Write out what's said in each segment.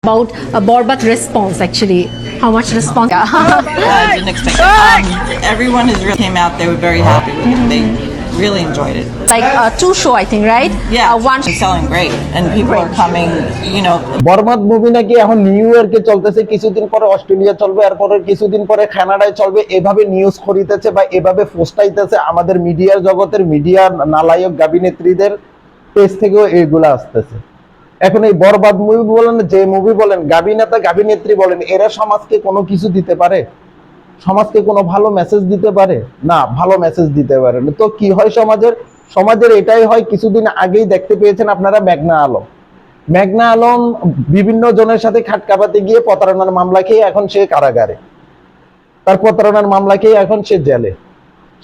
About Borbat response actually. How much response? Yeah, I didn't expect it. Everyone came out. They were very happy with it. They really enjoyed it. Like two show, I think, right? Yeah, One. it's selling great, and people are coming. You know, Borbaad movie নাকি এখন new ইয়র্কে চলতেছে, কিছুদিন পরে Australia চলবে, এরপরে কিছুদিন পরে কানাডায় চলবে। এভাবে নিউজ করিতেছে বা এভাবে পোস্টাইতেছে আমাদের মিডিয়ার জগতের মিডিয়া নালায়ক গাবিনেত্রীদের পেজ থেকেও এগুলো আসতেছে। এখন এই বরবাদ মুভি বলেন, যে মুভি বলেন, গাবিনেতা গাবিনেত্রী বলেন, এরা সমাজকে কোনো কিছু দিতে পারে? সমাজকে কোনো ভালো মেসেজ দিতে পারে না? ভালো মেসেজ দিতে পারে না। তো কি হয় সমাজের এটাই হয়। কিছুদিন আগেই দেখতে পেয়েছেন আপনারা মেঘনা আলম বিভিন্ন জনের সাথে খাটকাবাতে গিয়ে প্রতারণার মামলা খেয়ে এখন সে কারাগারে, তার প্রতারণার মামলা খেয়ে এখন সে জেলে।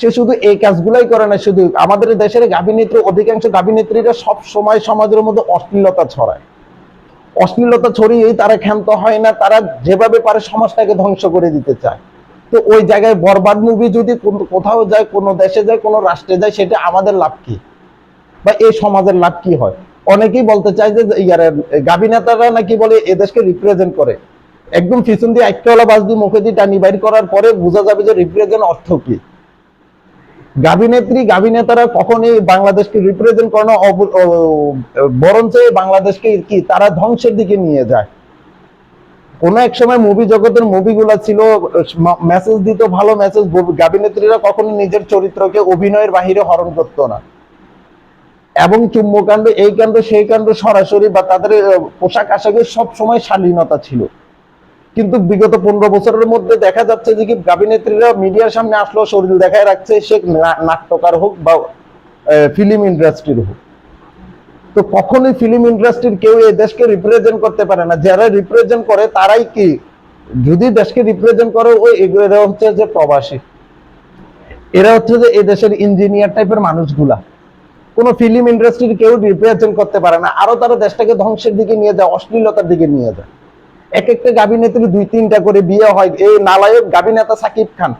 সে শুধু এই কাজগুলাই করে না, শুধু আমাদের দেশের গাবিনেত্রী, অধিকাংশ গাবিনেত্রীরা সব সময় সমাজের মধ্যে অশ্লীলতা ছড়িয়েই তারা ক্ষান্ত হয় না। তারা যেভাবে পারে সমাজটাকে ধ্বংস করে দিতে চায়। তো ওই জায়গায় বরবাদ মুভি যদি কোথাও যায়, কোনো দেশে যায়, কোনো রাষ্ট্রে যায়, সেটা আমাদের লাভ কি বা এই সমাজের লাভ কি হয়? অনেকেই বলতে চায় যে গাবিনেতারা নাকি বলে এদেশকে রিপ্রেজেন্ট করে। একদম পিছন দিয়ে একটাওয়ালা বাস দিয়ে মুখে দিয়ে টানি বাইর করার পরে বোঝা যাবে যে রিপ্রেজেন্ট অর্থ কি। গাবিনেতারা কখনোই বাংলাদেশকে রিপ্রেজেন্ট করে না, বরঞ্চ বাংলাদেশকে কি তারা ধ্বংসের দিকে নিয়ে যায়। কোন এক সময় মুভি জগতের মুভিগুলা ছিল, মেসেজ দিত, ভালো মেসেজ। গাবিনেত্রীরা কখনো নিজের চরিত্রকে অভিনয়ের বাহিরে হরণ করতো না, এবং চুম্বকাণ্ড, এই কাণ্ড সেই কাণ্ড সরাসরি বা তাদের পোশাক আশাকের সব সময় শালীনতা ছিল। কিন্তু বিগত 15 বছরের মধ্যে দেখা যাচ্ছে যে কি গাবিনেত্রীরা মিডিয়ার সামনে আসলো শরীর দেখায় রাখছে, সে নাট্যকার হোক বা ফিল্ম ইন্ডাস্ট্রির হোক। তো কখনোই ফিল্ম ইন্ডাস্ট্রির কেউ এই দেশকে রিপ্রেজেন্ট করতে পারে না। যারা রিপ্রেজেন্ট করে তারাই কি, যদি দেশকে রিপ্রেজেন্ট করে, এরা হচ্ছে যে প্রবাসী, এরা হচ্ছে যে এই দেশের ইঞ্জিনিয়ার টাইপের মানুষগুলা। কোনো ফিল্ম ইন্ডাস্ট্রির কেউ রিপ্রেজেন্ট করতে পারে না। আরো তারা দেশটাকে ধ্বংসের দিকে নিয়ে যায়, অশ্লীলতার দিকে নিয়ে যায়। এক একটা গাবিনেত্রী 2-3টা করে বিয়ে হয়। এই নালায়ক গাবিনেতা সাকিব খান,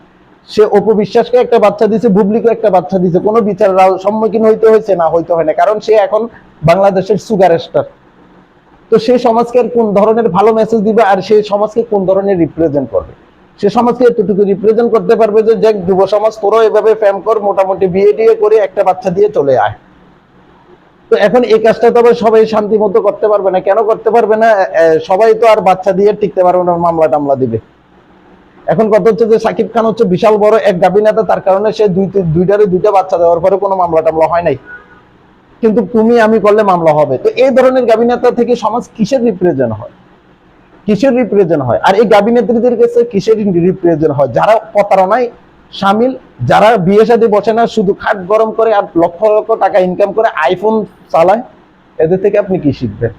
সে অপু বিশ্বাসকে একটা বাচ্চা দিয়েছে, বুবলিকে একটা বাচ্চা দিয়েছে। কোনো বিচার সম্মুখীন হইতে হয়েছে না? হইতে হয় না, কারণ সে এখন বাংলাদেশের সুগার স্টার। তো সে সমাজকে কোন ধরনের ভালো মেসেজ দিবে, আর সেই সমাজকে কোন ধরনের রিপ্রেজেন্ট করবে? সে সমাজকে এতটুকু রিপ্রেজেন্ট করতে পারবে যে যুব সমাজ, তোরা এভাবে ফ্যাম কর, মোটামুটি বিয়ে করে একটা বাচ্চা দিয়ে চলে আয়। তো এখন এই কাজটা তো সবাই শান্তি মতো করতে পারবে না। কেন করতে পারবে না? সবাই তো আর বাচ্চা দিয়ে টিকতে পারবে না, মামলা টামলা দিবে। এখন কথা হচ্ছে যে সাকিব খান হচ্ছে বিশাল বড় এক গাবিনেতা, তার কারণে সে দুইটা বাচ্চা দেওয়ার পরে কোনো মামলা টামলা হয় নাই, কিন্তু তুমি আমি করলে মামলা হবে। তো এই ধরনের গাবিনেতা থেকে সমাজ কিসের রিপ্রেজেন্ট হয়? আর এই গাবিনেত্রীদের কাছে কিসের রিপ্রেজেন্ট হয়? যারা প্রতারণায় শামিল, যারা বিয়ে শাদী বসে না, শুধু খাট গরম করে আর লক্ষ লক্ষ টাকা ইনকাম করে আইফোন চালায়, এদের থেকে আপনি কি শিখবেন?